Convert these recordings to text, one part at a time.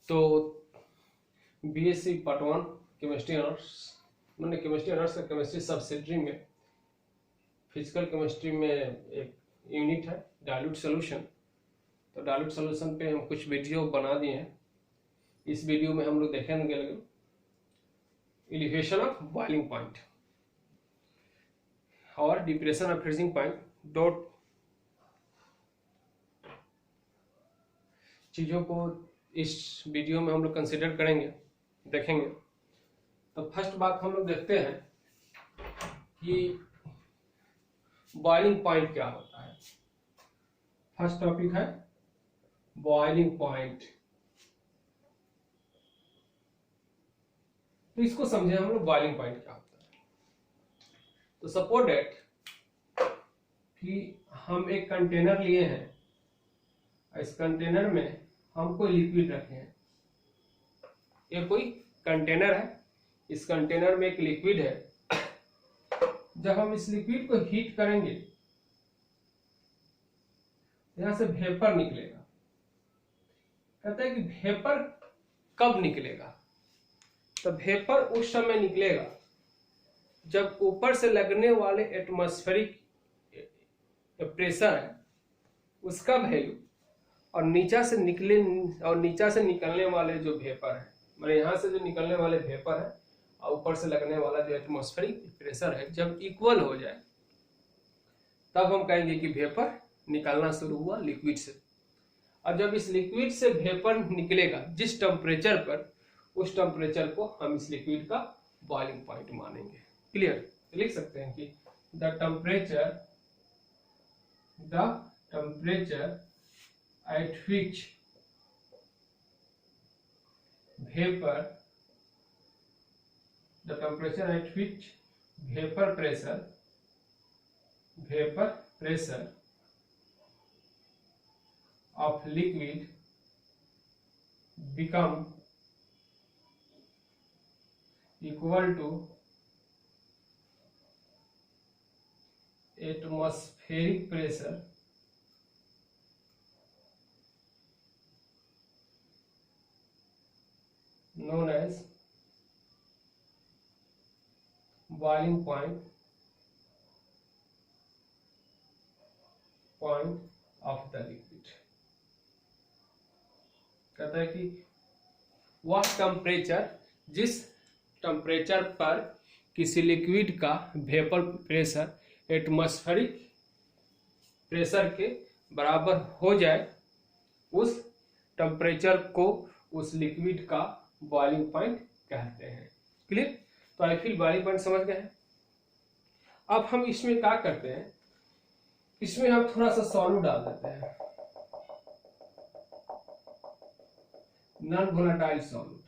तो BSc part 1 chemistry honours, मैंने chemistry honours का केमिस्ट्री सब्सिडरी में फिजिकल केमिस्ट्री में एक यूनिट है डाइल्यूट सॉल्यूशन। तो डाइल्यूट सॉल्यूशन पे हम कुछ वीडियो बना दिए हैं। इस वीडियो में हम लोग देखेंगे एलिवेशन ऑफ बॉइलिंग पॉइंट और डिप्रेशन ऑफ फ्रीजिंग पॉइंट, दो चीज़ों को इस वीडियो में हम लोग कंसिडर करेंगे, देखेंगे। तो फर्स्ट बात हम लोग देखते हैं कि बॉइलिंग पॉइंट क्या होता है। फर्स्ट टॉपिक है बॉइलिंग पॉइंट। तो इसको समझे हम लोग, बॉइलिंग पॉइंट क्या होता है। तो सपोज दैट कि हम एक कंटेनर लिए हैं, इस कंटेनर में हम कोई लिक्विड रखे हैं। ये कोई कंटेनर है, इस कंटेनर में एक लिक्विड है। जब हम इस लिक्विड को हीट करेंगे यहां से वेपर निकलेगा। कहते हैं कि वेपर कब निकलेगा? तो वेपर उस समय निकलेगा जब ऊपर से लगने वाले एटमॉस्फेरिक प्रेशर है उसका वैल्यू और नीचा से निकलने वाले जो वेपर है, मतलब यहाँ से जो निकलने वाले वेपर है और ऊपर से लगने वाला जो एटमॉस्फेरिक प्रेशर है, जब इक्वल हो जाए तब हम कहेंगे कि वेपर निकलना शुरू हुआ लिक्विड से। और जब इस लिक्विड से वेपर निकलेगा जिस टेम्परेचर पर, उस टेम्परेचर को हम इस लिक्विड का बॉइलिंग पॉइंट मानेंगे। क्लियर? लिख सकते हैं कि the temperature at which vapor pressure of liquid become equal to atmospheric pressure known as boiling point of the liquid। कहता है कि वह टेम्परेचर, जिस टेम्परेचर पर किसी लिक्विड का वेपर प्रेशर एटमॉस्फेरिक प्रेशर के बराबर हो जाए, उस टेम्परेचर को उस लिक्विड का बॉइलिंग पॉइंट कहते हैं। क्लियर? तो आई फील बॉइलिंग पॉइंट समझ गए हैं। अब हम इसमें क्या करते हैं, इसमें हम थोड़ा सा सॉल्यूट डाल देते हैं, नॉन वोलाटाइल सॉल्यूट।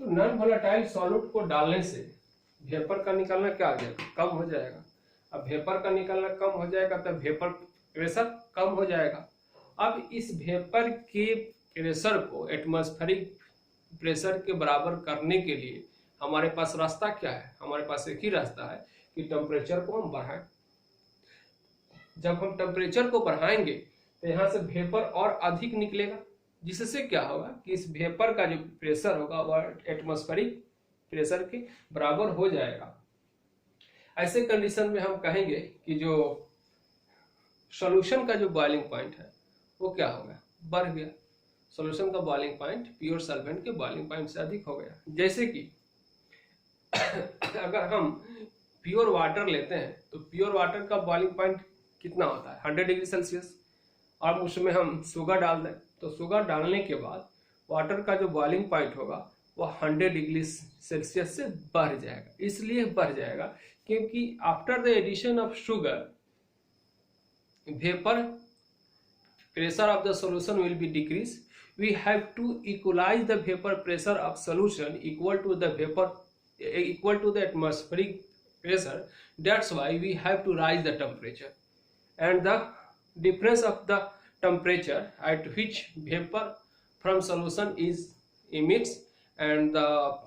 तो नॉन वोलाटाइल सॉल्यूट को डालने से वेपर का निकलना क्या हो जाएगा? कम हो जाएगा। अब वेपर का निकलना कम हो जाएगा तो वेपर प्रेशर कम हो जाएगा। अब इस वेपर के प्रेशर को एटमॉस्फेरिक प्रेशर के बराबर करने के लिए हमारे पास रास्ता क्या है? हमारे पास एक ही रास्ता है कि टेम्परेचर को हम बढ़ाएं। जब हम टेम्परेचर को बढ़ाएंगे तो यहाँ से वेपर और अधिक निकलेगा, जिससे क्या होगा कि इस वेपर का जो प्रेशर होगा वह एटमॉस्फेरिक प्रेशर के बराबर हो जाएगा। ऐसे कंडीशन में हम कहेंगे कि जो सॉल्यूशन का जो बॉइलिंग पॉइंट है वो क्या हो गया? बढ़ गया। सॉल्यूशन का बॉइलिंग पॉइंट प्योर सॉल्वेंट के बॉइलिंग पॉइंट से अधिक हो गया। जैसे कि अगर हम प्योर वाटर लेते हैं तो प्योर वाटर का बॉइलिंग पॉइंट कितना होता है? 100 डिग्री सेल्सियस। और उसमें हम शुगर डाल दें तो शुगर डालने के बाद वाटर का जो बॉइलिंग पॉइंट होगा वह 100 डिग्री सेल्सियस से बढ़ जाएगा। इसलिए बढ़ जाएगा क्योंकि after the addition of sugar vapour pressure of the solution will be decreased. We have to equalize the vapor pressure of solution equal to the atmospheric pressure. That's why we have to rise the temperature, and the difference of the temperature at which vapor from solution is emits and the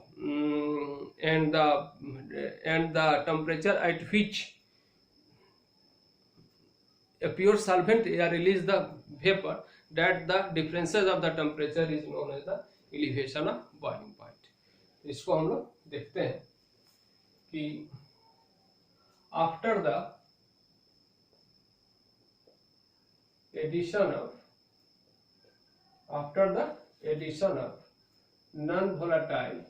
temperature at which a pure solvent release the vapor, that the differences of the temperature is known as the elevation of boiling point. इसको हम लोग देखते हैं कि after the addition of non-volatile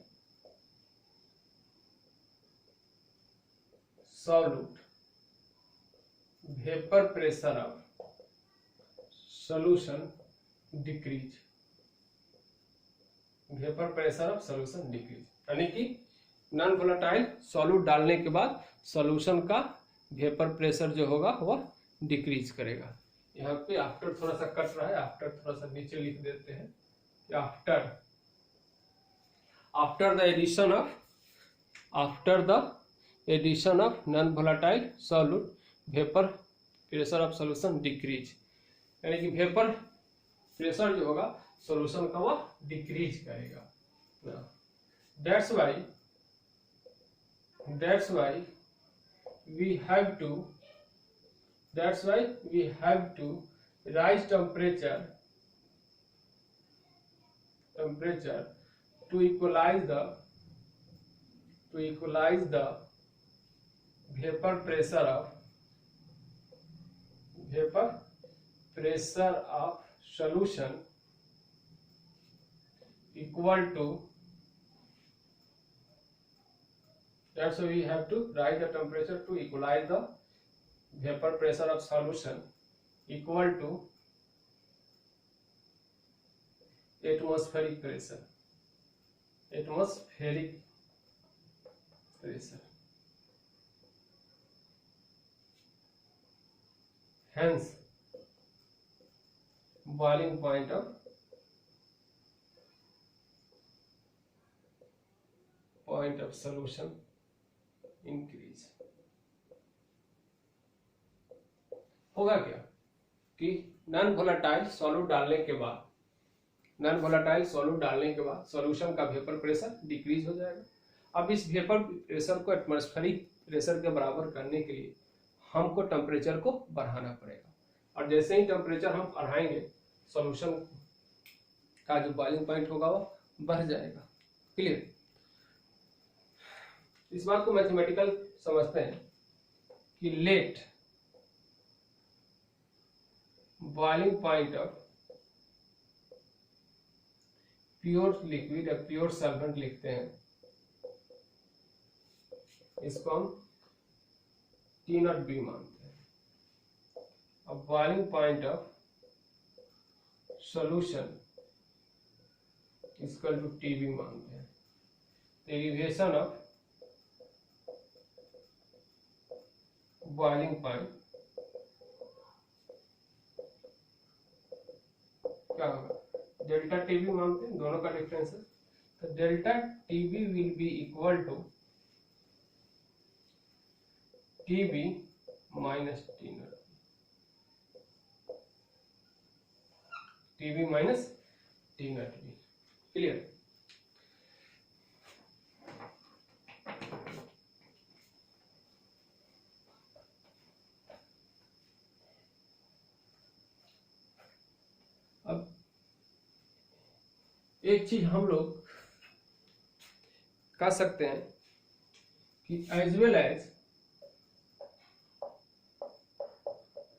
solute, vapor pressure of solution decrease. Vapour pressure of solution decrease, यानी कि non volatile solute डालने के बाद सॉल्यूशन का वेपर प्रेशर जो होगा वह डिक्रीज करेगा। यहाँ पे आफ्टर थोड़ा सा कट रहा है, आफ्टर थोड़ा सा नीचे लिख देते हैं कि after the addition of non volatile solute vapour pressure of solution decrease, यानी कि वेपर प्रेशर जो होगा सॉल्यूशन का वह डिक्रीज करेगा। That's why we have to rise temperature to equalize the vapor pressure of solution equal to, that's why we have to rise the temperature to equalize the vapor pressure of solution equal to atmospheric pressure. Hence boiling point of solution increase। होगा क्या कि non volatile solute डालने के बाद solution का vapour pressure decrease हो जाएगा। अब इस वेपर प्रेशर को एटमॉस्फेरिक प्रेशर के बराबर करने के लिए हमको टेम्परेचर को बढ़ाना पड़ेगा, और जैसे ही टेम्परेचर हम बढ़ाएंगे सॉल्यूशन का जो बॉइलिंग पॉइंट होगा वो बढ़ जाएगा। क्लियर? इस बात को मैथमेटिकल समझते हैं कि let boiling point of pure liquid या प्योर सॉल्वेंट लिखते हैं, इसको हम T0B मानते हैं। अब boiling point of solution equal to TB मानते हैं। डेरिवेशन ऑफ बॉइलिंग पॉइंट क्या होगा, डेल्टा टीबी मानते हैं, दोनों का डिफरेंस है, तो delta TB will be equal to TB minus T0, TB minus T0B। Clear? अब एक चीज हम लोग कर सकते हैं कि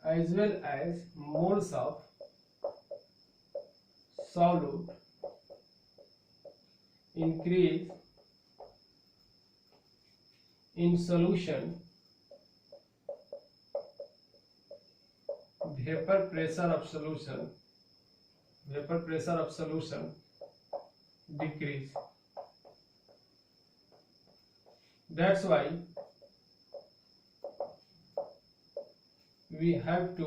as well as moles of solute increase in solution, vapor pressure of solution decrease। That's why we have to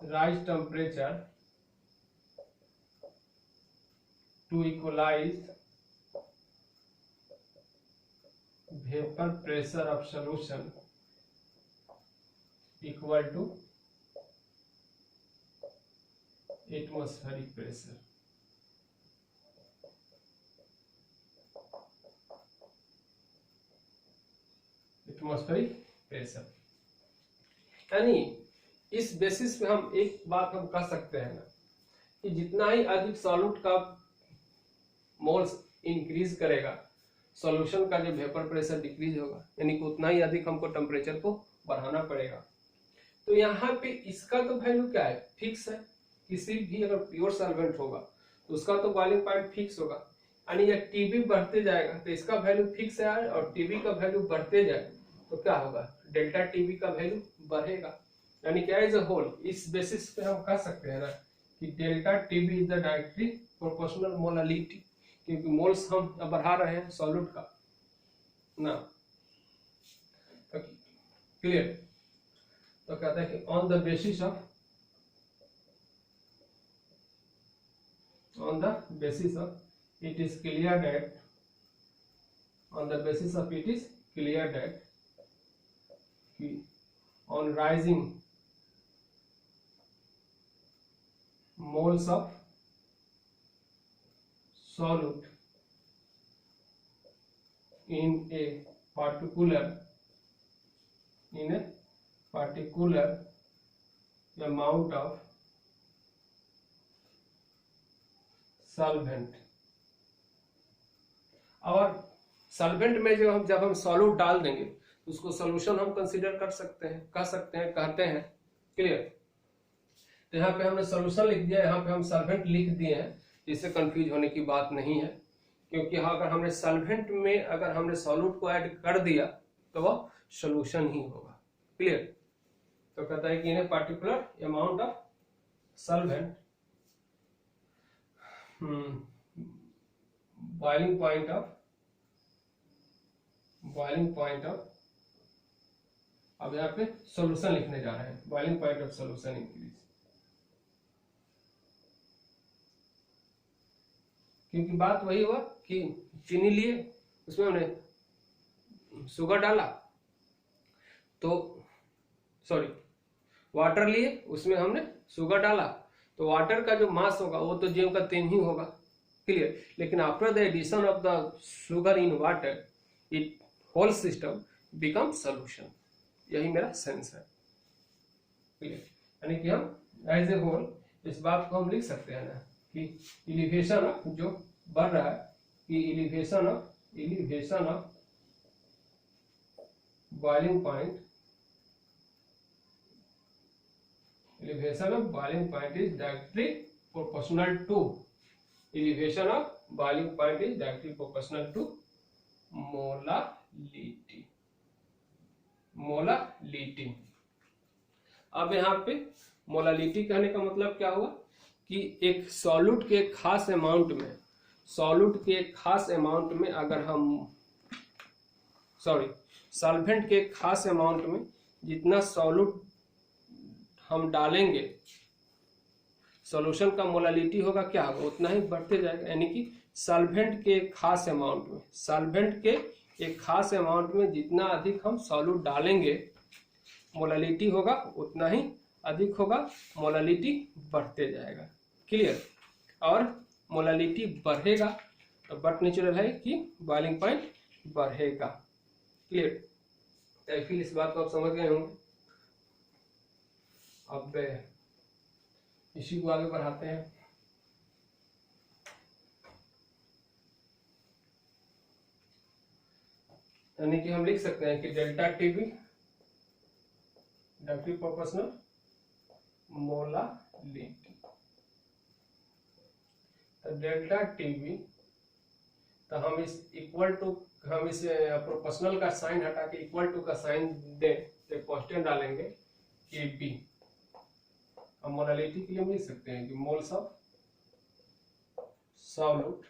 rise temperature to equalize vapor pressure of solution equal to atmospheric pressure। Atmospheric pressure. यानी इस basis पे हम एक बात हम कह सकते हैं ना कि जितना ही अधिक सॉल्यूट का मोल्स इंक्रीज करेगा, सॉल्यूशन का जो वेपर प्रेशर डिक्रीज होगा, यानी कि उतना ही अधिक हमको टेम्परेचर को बढ़ाना पड़ेगा। तो यहाँ पे इसका तो वैल्यू क्या है, फिक्स है। किसी भी अगर प्योर सॉल्वेंट होगा तो उसका तो बॉइलिंग पॉइंट फिक्स होगा, यानी जब टीबी बढ़ते जाएगा तो इसका वैल्यू फिक्स है, और टीबी का वैल्यू बढ़ते जाए तो क्या होगा, डेल्टा टीबी का वैल्यू बढ़ेगा। यानी क्या एज अ होल इस बेसिस पे हम कह सकते हैं ना कि delta TB is the directly proportional molality, क्योंकि मोल्स हम बढ़ा रहे हैं सॉल्यूट का ना। क्लियर? तो कहता है कि on the basis of it is clear that on rising moles of solute in a particular amount of solvent, और सॉल्वेंट में जब हम सॉल्यूट डाल देंगे तो उसको सॉल्यूशन हम कंसीडर कर सकते हैं, कहते हैं। क्लियर? तो यहाँ पे हमने सॉल्यूशन लिख दिया, यहाँ पे हम सॉल्वेंट लिख दिए हैं, जिससे कंफ्यूज होने की बात नहीं है, क्योंकि अगर हमने सॉल्वेंट में अगर हमने सॉल्यूट को ऐड कर दिया तो वह सॉल्यूशन ही होगा। क्लियर? तो कहता है कि इन particular amount of solvent boiling point of अब यहाँ पे सॉल्यूशन लिखने जा रहे हैं, boiling point of solution increase, क्योंकि बात वही हुआ कि चीनी लिए, उसमें हमने शुगर डाला, तो सॉरी वाटर लिए, उसमें हमने शुगर डाला, तो वाटर का जो मास होगा वो तो जेम का 3 ही होगा। क्लियर? लेकिन after the addition of the sugar in water it whole system become solution. यही मेरा सेंस है। क्लियर? यानी कि हम एज ए होल इस बात को हम लिख सकते हैं ना कि एलिवेशन ऑफ जो बढ़ रहा है कि elevation of boiling point is directly proportional to molality. अब यहाँ पे मोलालिटी कहने का मतलब क्या हुआ कि एक सॉल्यूट के खास अमाउंट में अगर हम सॉल्वेंट के खास अमाउंट में जितना सॉल्यूट हम डालेंगे, सॉल्यूशन का मोलालिटी होगा क्या होगा, उतना ही बढ़ते जाएगा। यानी कि सॉल्वेंट के एक खास अमाउंट में जितना अधिक हम सॉल्यूट डालेंगे, मोलालिटी होगा उतना ही अधिक होगा, मोलालिटी बढ़ते जाएगा। क्लियर? और मोलालिटी बढ़ेगा तो बट नेचुरल है कि बॉइलिंग पॉइंट बढ़ेगा। क्लियर? तो फिर इस बात को आप समझ गए होंगे। अब इसी को आगे बढ़ाते हैं। यानी कि हम लिख सकते हैं कि delta TB directly proportional molality. तो डेल्टा टीबी, तो हम इस प्रोपोर्शनल का साइन हटा के इक्वल टू का साइन दे, तो कांस्टेंट डालेंगे के बी। अब मोलालिटी के लिए हम लिख सकते हैं कि moles of solute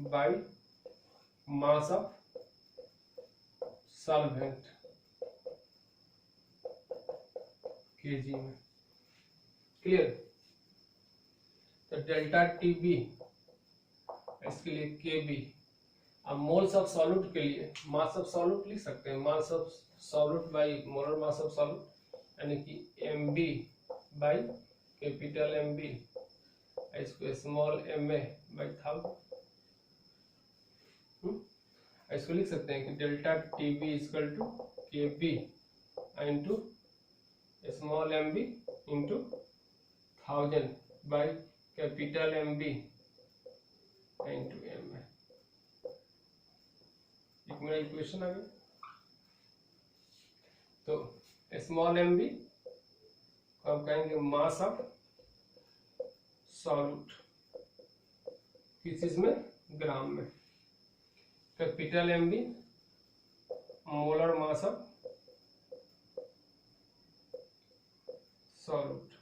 by mass of solvent KG में। क्लियर? तो डेल्टा टीबी इसके लिए केबी। अब मोल्स ऑफ सॉल्यूट के लिए मास ऑफ सॉल्यूट लिख सकते हैं, mass of solute by molar mass of solute, यानी कि mb बाय कैपिटल MB इसको स्मॉल ma बाय 1000। इसको लिख सकते हैं कि delta T B is equal to K B into small M B into 1000 by capital M B into M है। एक मेरा इक्वेशन आ गया। तो स्मॉल एम बी हम कहेंगे मास ऑफ सॉल्यूट, किस चीज में, ग्राम में। Capital M B molar mass of solute,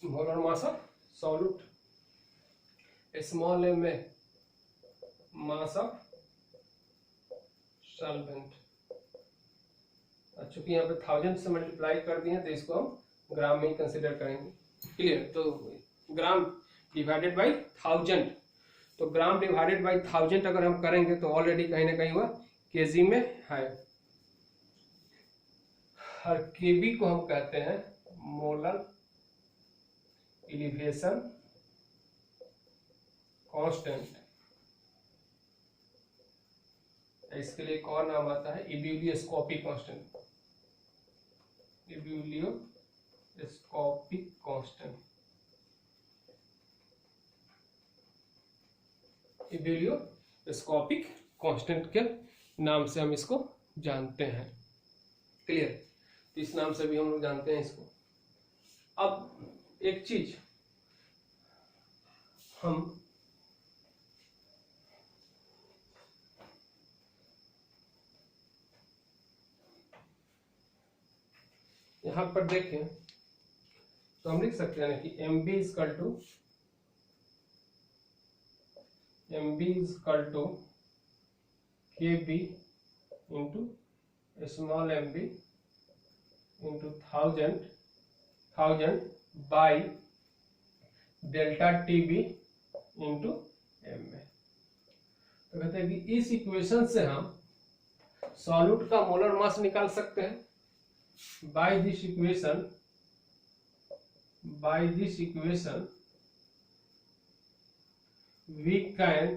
molar mass of solute. Small M में मास ऑफ सॉल्वेंट। चूंकि यहाँ पे 1000 से मल्टीप्लाई कर दिए तो इसको हम ग्राम में ही कंसिडर करेंगे। क्लियर। तो ग्राम डिवाइडेड बाई 1000, तो ग्राम डिवाइडेड बाई 1000 अगर हम करेंगे तो ऑलरेडी कहीं ना कहीं वह केजी में है। और केबी को हम कहते हैं मोलर एलिवेशन कांस्टेंट। इसके लिए एक और नाम आता है इब्यूलियोस्कोपिक कांस्टेंट, इब्यूलियोस्कोपिक कांस्टेंट, इब्यूलियोस्कोपिक कांस्टेंट के नाम से हम इसको जानते हैं। क्लियर। तो इस नाम से भी हम लोग जानते हैं इसको। अब एक चीज हम यहां पर देखें तो हम लिख सकते हैं ना कि M B is equal to K B into small M B into 1000 by delta T B into M में। तो कहते हैं कि इस इक्वेशन से हम सॉल्यूट का मोलर मास निकाल सकते हैं। by this equation we can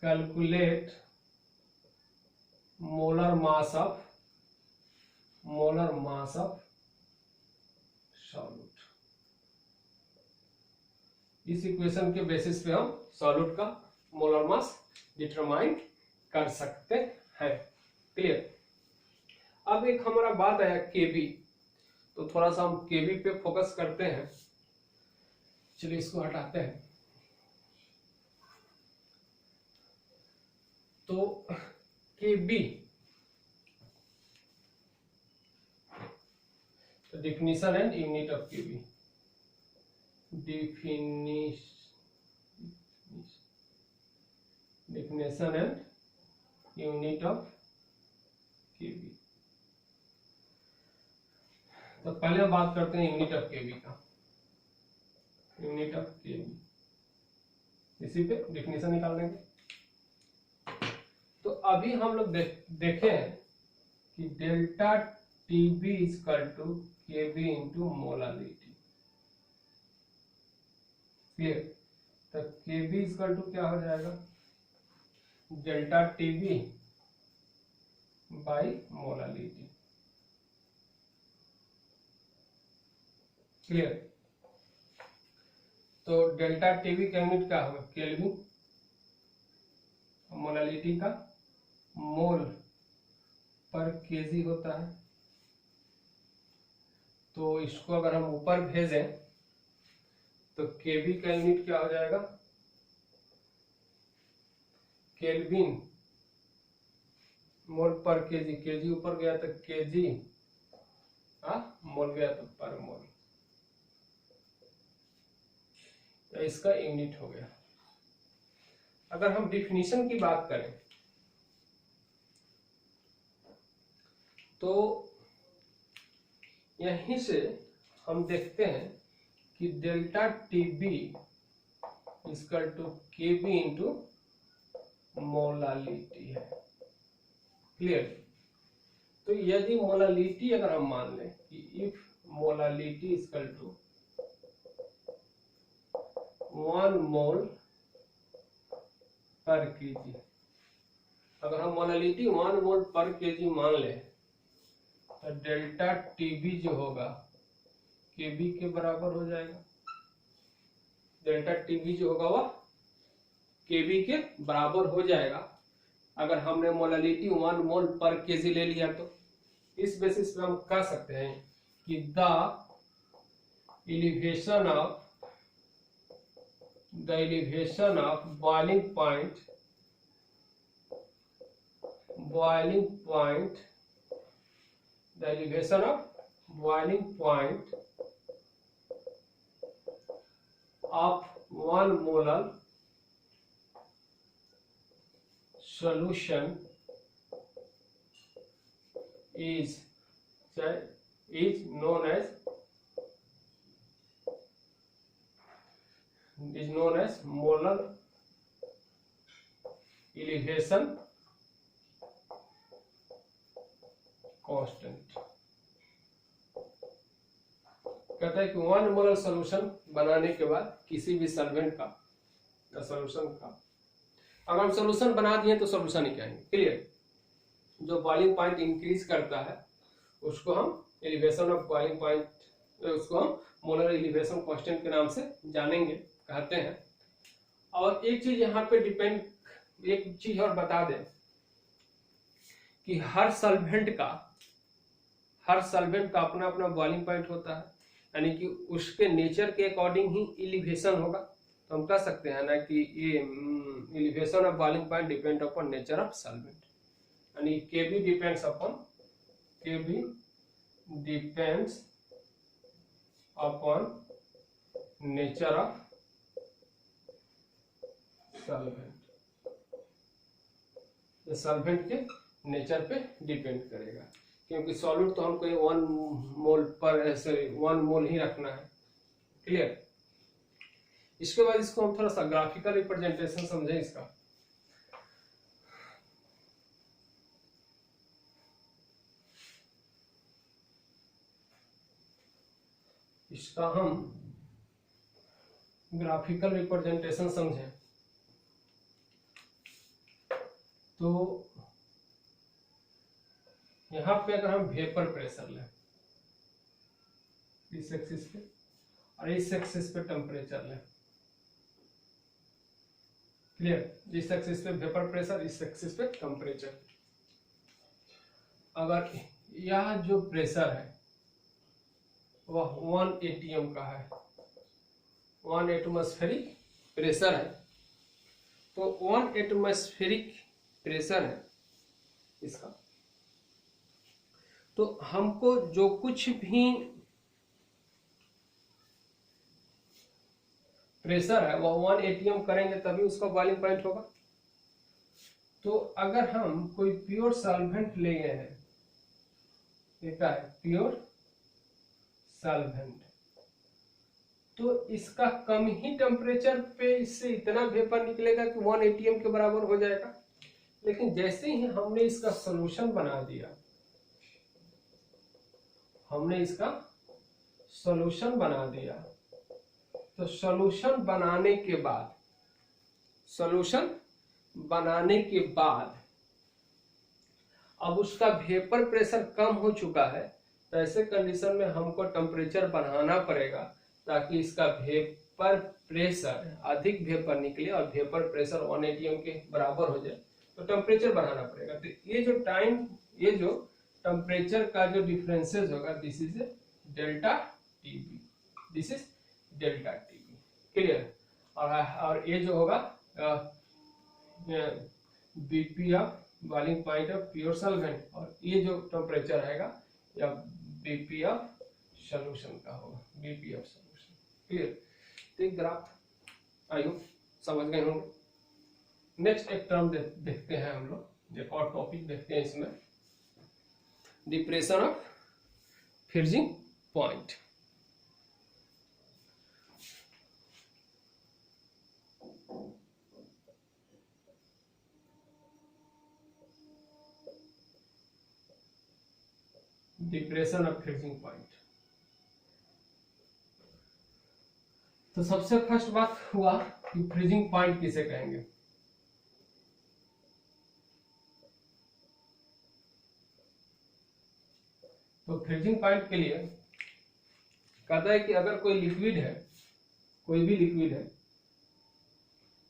calculate molar mass of solute। इस इक्वेशन के बेसिस पे हम सॉल्यूट का मोलर मास डिटरमाइन कर सकते हैं। क्लियर। अब एक हमारा बात आया केबी, तो थोड़ा सा हम केबी पे फोकस करते हैं। चलिए इसको हटाते हैं। तो केबी, तो definition and unit of KB, definition and unit of केबी। तो पहले हम बात करते हैं यूनिट ऑफ केबी का। यूनिट ऑफ केबी, इसी पे डिफिनेशन निकाल देंगे। तो अभी हम लोग देखे हैं कि delta TB equal to KB into molality. Clear. तो केबी इजकल टू क्या हो जाएगा, delta TB by molality. Clear. तो डेल्टा टीबी का यूनिट क्या होगा, केल्विन। मोलालिटी का मोल पर केजी होता है। तो इसको अगर हम ऊपर भेजें तो केबी का यूनिट क्या हो जाएगा, केल्विन मोल पर केजी। केजी ऊपर गया तो केजी, मोल गया तो पर मोल। तो इसका यूनिट हो गया। अगर हम डिफिनीशन की बात करें तो यहीं से हम देखते हैं कि delta TB equal to KB into molality है। क्लियर। तो यदि मोलालिटी अगर हम मान लें कि if molality equal to 1 mole per kg. अगर हम मोलालिटी 1 मोल पर केजी मान लें तो डेल्टा टीबी जो होगा केबी के बराबर हो जाएगा। डेल्टा टीबी जो होगा वह केबी के बराबर हो जाएगा अगर हमने मोलालिटी 1 मोल पर केजी ले लिया तो। इस बेसिस पे हम कह सकते हैं कि the elevation of boiling point the elevation of boiling point of 1 molar solution is known as molar elevation constant. कहता है कि 1 मोलर सॉल्यूशन बनाने के बाद किसी भी सॉल्वेंट का या सॉल्यूशन का अगर हम सॉल्यूशन बना दिए तो सॉल्यूशन ही कहेंगे। क्लियर? जो बॉइलिंग पॉइंट इंक्रीज करता है उसको हम एलिवेशन ऑफ बॉइलिंग पॉइंट, उसको हम मोलर एलिवेशन कांस्टेंट के नाम से जानेंगे, कहते हैं। और एक चीज यहाँ पे डिपेंड, एक चीज और बता दें कि हर सॉल्वेंट का अपना अपना बॉइलिंग पॉइंट होता है, यानी कि उसके नेचर के अकॉर्डिंग ही एलिवेशन होगा। तो हम कह सकते हैं ना कि ये elevation of boiling point depend upon nature of solvent, यानी KB depends upon nature of solvent. Solvent के नेचर पे डिपेंड करेगा, क्योंकि सॉल्यूट तो हमको 1 मोल ही रखना है। क्लियर? इसके बाद इसको हम थोड़ा सा ग्राफिकल रिप्रेजेंटेशन समझें इसका। हम ग्राफिकल रिप्रेजेंटेशन समझें तो यहां पे अगर हम वेपर प्रेशर लें इस एक्सिस पे और इस एक्सिस पे टेम्परेचर लें। क्लियर? इस एक्सिस पे वेपर प्रेशर, इस एक्सिस पे टेम्परेचर। अगर यह जो प्रेशर है वह 1 atm का है, 1 एटमॉस्फेरिक प्रेशर है, तो 1 एटमॉस्फेरिक प्रेशर है इसका, तो हमको जो कुछ भी प्रेशर है वह 1 atm करेंगे तभी उसका बॉइलिंग पॉइंट होगा। तो अगर हम कोई प्योर सॉल्वेंट ले गए हैं, ये क्या है? प्योर सॉल्वेंट, तो इसका कम ही टेम्परेचर पे इससे इतना वेपर निकलेगा कि 1 atm के बराबर हो जाएगा। लेकिन जैसे ही हमने इसका सॉल्यूशन बना दिया, तो सॉल्यूशन बनाने के बाद अब उसका वेपर प्रेशर कम हो चुका है, तो ऐसे कंडीशन में हमको टेम्परेचर बढ़ाना पड़ेगा ताकि इसका वेपर प्रेशर अधिक वेपर निकले और वेपर प्रेशर 1 atm के बराबर हो जाए, तो टेम्परेचर बढ़ाना पड़ेगा। तो ये जो टेम्परेचर का जो डिफरेंसेस होगा, this is delta TB, clear? और ये जो होगा BP of boiling point of pure solvent, और ये जो टेम्परेचर आएगा या बीपी ऑफ सॉल्यूशन का होगा, बीपी ऑफ सॉल्यूशन। क्लियर? तो एक ग्राफ आई होप समझ गए होंगे। नेक्स्ट एक टर्म देखते हैं हम लोग, एक और टॉपिक देखते हैं इसमें, depression of freezing point. Depression of freezing point. तो सबसे फर्स्ट बात हुआ कि फ्रीजिंग पॉइंट किसे कहेंगे। तो फ्रीजिंग पॉइंट के लिए कहता है कि अगर कोई लिक्विड है, कोई भी लिक्विड है,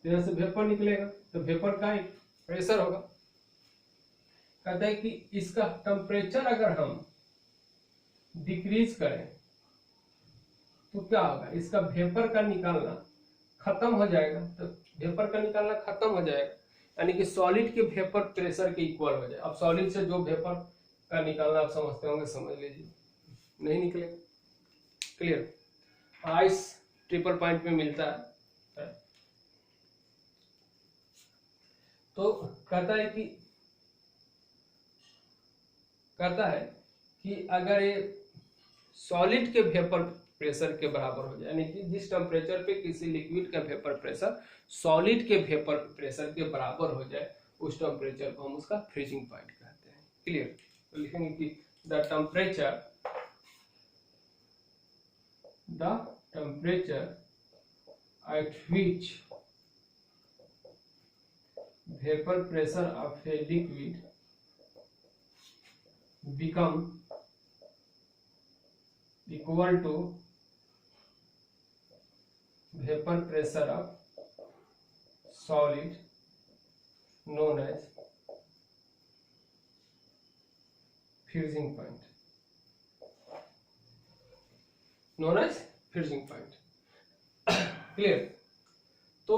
तो यहाँ से वेपर निकलेगा, तो वेपर का एक प्रेशर होगा। कहता है कि इसका टेम्परेचर अगर हम डिक्रीज करें तो क्या होगा, इसका वेपर का निकालना खत्म हो जाएगा। तो वेपर का निकालना खत्म हो जाएगा यानी कि सॉलिड के वेपर प्रेशर के इक्वल हो जाए। अब सॉलिड से जो वेपर का निकालना आप समझते होंगे, समझ लीजिए, नहीं निकलेगा। क्लियर। आइस ट्रिपल पॉइंट में मिलता है। तो कहता है कि अगर ये सॉलिड के वेपर प्रेशर के बराबर हो जाए, यानी कि जिस टेम्परेचर पे किसी लिक्विड का वेपर प्रेशर सॉलिड के वेपर प्रेशर के बराबर हो जाए, उस टेम्परेचर को हम उसका फ्रीजिंग पॉइंट कहते हैं। क्लियर। तो लिखेंगे कि the temperature at which vapor pressure of a liquid become equal to vapor pressure of solid known as freezing point, clear. तो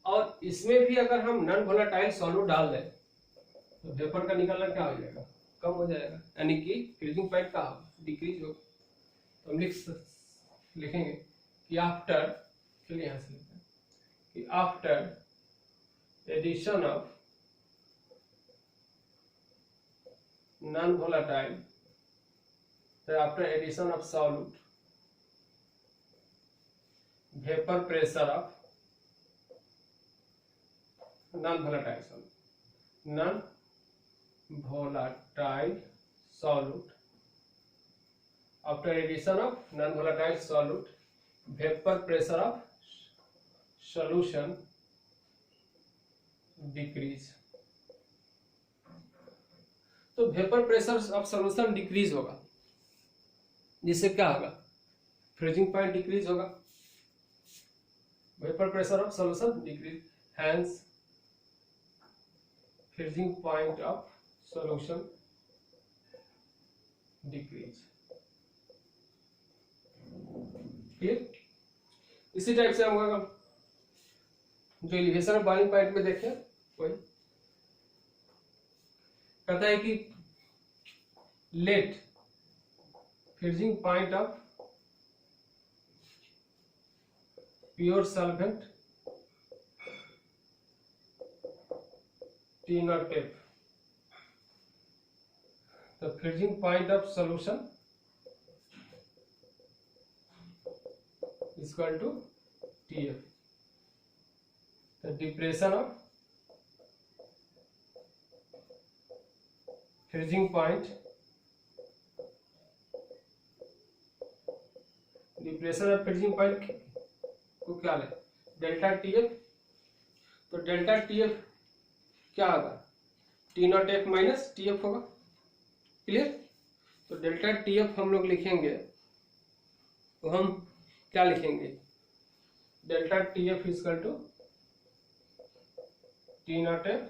और इसमें भी अगर हम नॉन वोलेटाइल सॉल्यूट डाल दें तो वेपर का निकलना क्या हो जाएगा, कम हो जाएगा, यानी कि फ्रीजिंग पॉइंट का डिक्रीज होगा। तो हम लिखेंगे कि आफ्टर, चलिए यहां से लिखते हैं कि after addition of non volatile, तो after addition of solute vapour pressure of non volatile solute after addition of non volatile solute vapor pressure of solution decrease। तो vapour pressure of solution decrease होगा, जिससे क्या होगा, freezing point decrease होगा। Vapour pressure of solution decrease, hence freezing point of solution decrease। Clear. इसी type से हम जो एलिवेशन ऑफ बॉइलिंग पॉइंट में देखें वही कहता है कि let freezing point of pure solvent T naught F, the freezing point of solution is equal to TF, the depression of freezing point, depression of freezing point को क्या ले, delta TF। तो डेल्टा TF क्या होगा, T naught F minus TF होगा। Clear. तो delta TF हम लोग लिखेंगे तो हम क्या लिखेंगे, delta TF equal to T naught F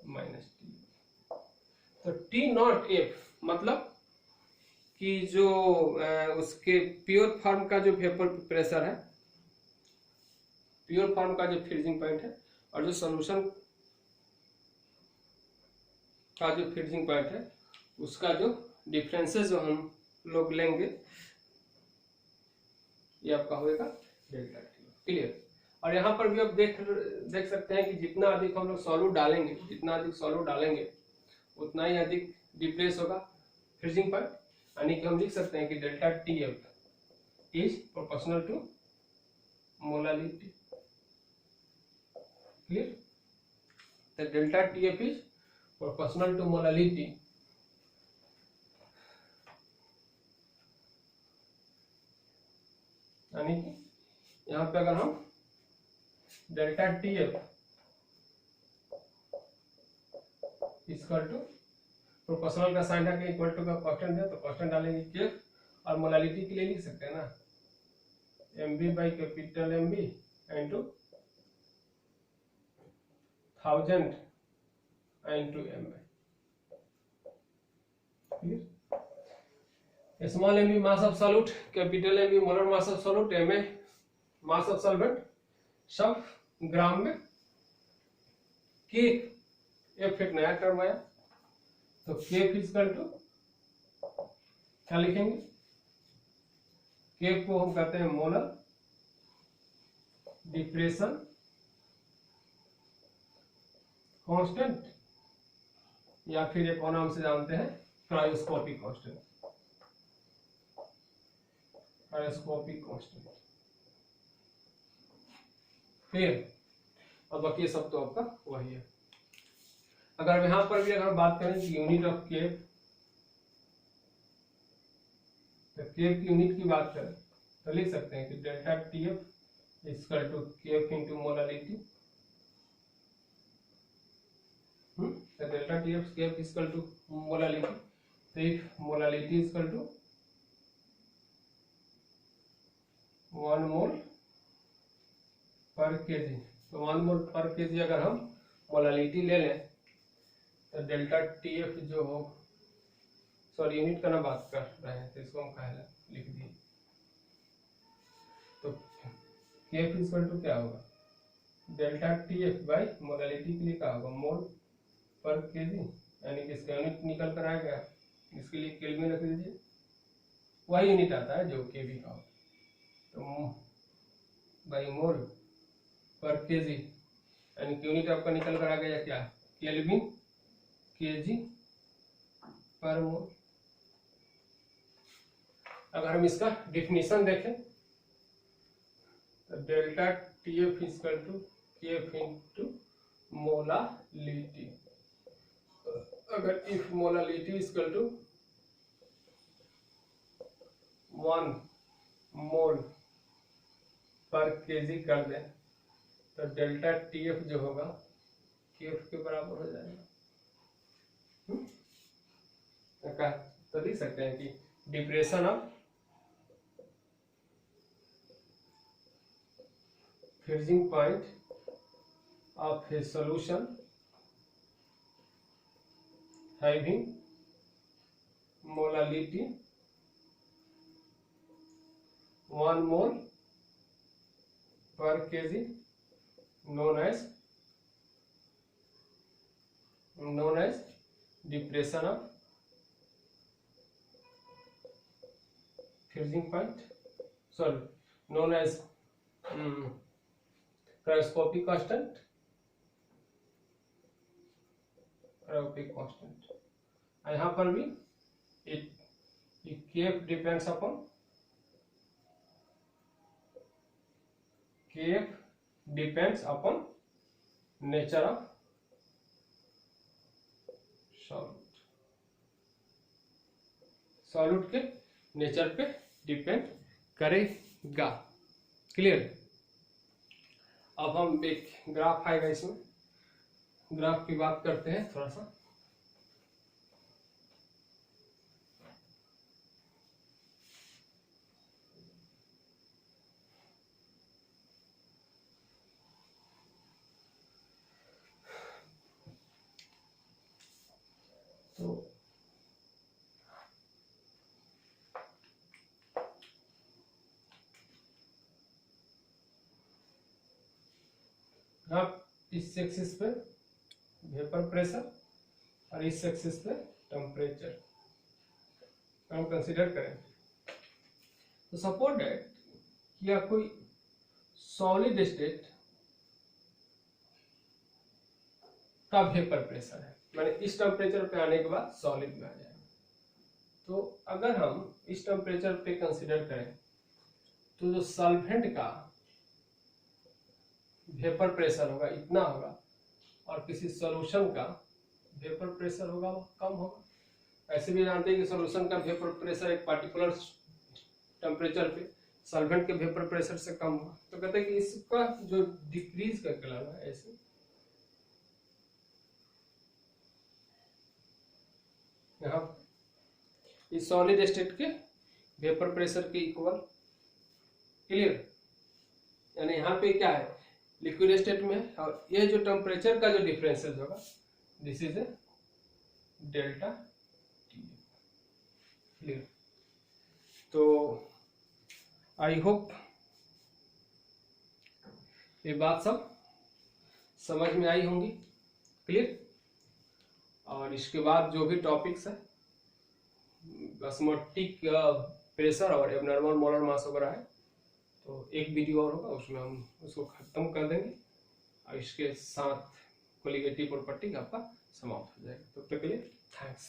minus TF। तो T नॉट F मतलब कि जो उसके प्योर फॉर्म का जो वेपर प्रेशर है, प्योर फॉर्म का जो फ्रीजिंग पॉइंट है, और जो सॉल्यूशन का जो फ्रीजिंग पॉइंट है उसका जो डिफरेंसेस जो हम लोग लेंगे, ये आपका होगा डेल्टा टी। क्लियर। और यहाँ पर भी आप देख सकते हैं कि जितना अधिक हम लोग सॉल्यूट डालेंगे, जितना अधिक सॉल्यूट डालेंगे उतना ही अधिक डिप्रेस होगा फ्रीजिंग पॉइंट, यानी कि हम लिख सकते हैं कि delta T F is proportional to molality. Clear. तो delta T F is proportional to molality, यानी कि यहां पे अगर हम delta TF equal to proportional का साइन है कि इक्वल टू का कांस्टेंट है तो कांस्टेंट डालेंगे केफ, और मोलालिटी के लिए लिख सकते हैं ना mv by capital MB into 1000 into mv। Small mv mass of solute, capital MB molar mass of solute, ma mass of solvent, सब ग्राम में। के एफ एक नया टर्म आया तो के फिजिकल टू क्या लिखेंगे, के को हम कहते हैं मोलर डिप्रेशन कांस्टेंट, या फिर एक और नाम से जानते हैं क्रायोस्कोपिक कांस्टेंट, क्रायोस्कोपिक कांस्टेंट। फिर और बाकी सब तो आपका वही है। अगर यहां पर भी अगर बात करें कि यूनिट ऑफ केफ, तो केफ की यूनिट की बात करें तो लिख सकते हैं कि delta TF equal to KF into molality. तो delta TF KF equal to molality, तो if molality equal to 1 mole per KG, तो 1 मोल पर केजी अगर हम मोलालिटी ले लें तो डेल्टा TF जो हो, सॉरी यूनिट का ना बात कर रहे हैं तो इसको हम कहला लिख दिए, तो केफ इक्वल टू क्या होगा डेल्टा TF बाई मोलालिटी के लिए क्या होगा मोल पर केजी, यानी कि इसका यूनिट निकल कर आएगा, इसके लिए केल्विन रख दीजिए, वही यूनिट आता है जो केवी का हो, तो बाई मोल पर केजी, यानी कि यूनिट आपका निकल कर आ गया क्या केल्विन केजी पर मोल। अगर हम इसका डिफिनीशन देखें तो delta TF equal to KF into molality, अगर if molality equal to 1 mole per KG कर दें तो डेल्टा TF जो होगा केफ के बराबर हो जाएगा। तो लिख सकते हैं कि depression of freezing point of a solution having molality 1 mole per kg known as depression of freezing point, sorry known as cryoscopic constant, cryoscopic constant. यहाँ पर भी KF depends upon nature of solute, solute के nature पे depend करेगा। Clear. अब हम एक graph आएगा, इसमें ग्राफ की बात करते हैं थोड़ा सा। तो आप इस एक्सिस पे वेपर प्रेशर और इस एक्सिस पे टेम्परेचर हम कंसीडर करें तो सपोज दैट या कोई सॉलिड स्टेट का वेपर प्रेशर है, मैंने इस टेम्परेचर पे आने के बाद सॉलिड में आ जाएगा। तो अगर हम इस टेम्परेचर पे कंसीडर करें तो जो सॉल्वेंट का वेपर प्रेशर होगा इतना होगा और किसी सॉल्यूशन का वेपर प्रेशर होगा वो कम होगा। ऐसे भी जानते हैं कि सॉल्यूशन का वेपर प्रेशर एक पार्टिकुलर टेम्परेचर पे सॉल्वेंट के वेपर प्रेशर से कम होगा। तो कहते हैं कि इसका जो डिक्रीज करके लाना है ऐसे यहाँ इस सॉलिड स्टेट के वेपर प्रेशर के इक्वल। क्लियर? यानी यहाँ पे क्या है, लिक्विड स्टेट में है, और ये जो टेम्परेचर का जो डिफरेंसेस होगा this is a delta T. Clear? तो आई होप ये बात सब समझ में आई होंगी। क्लियर? और इसके बाद जो भी टॉपिक्स है ऑस्मोटिक प्रेशर और एबनॉर्मल मोलर मास वगैरह है, तो एक वीडियो और होगा, उसमें हम उसको खत्म कर देंगे और इसके साथ कोलिगेटिव प्रॉपर्टी आपका समाप्त हो जाएगा। तब तक के लिए थैंक्स।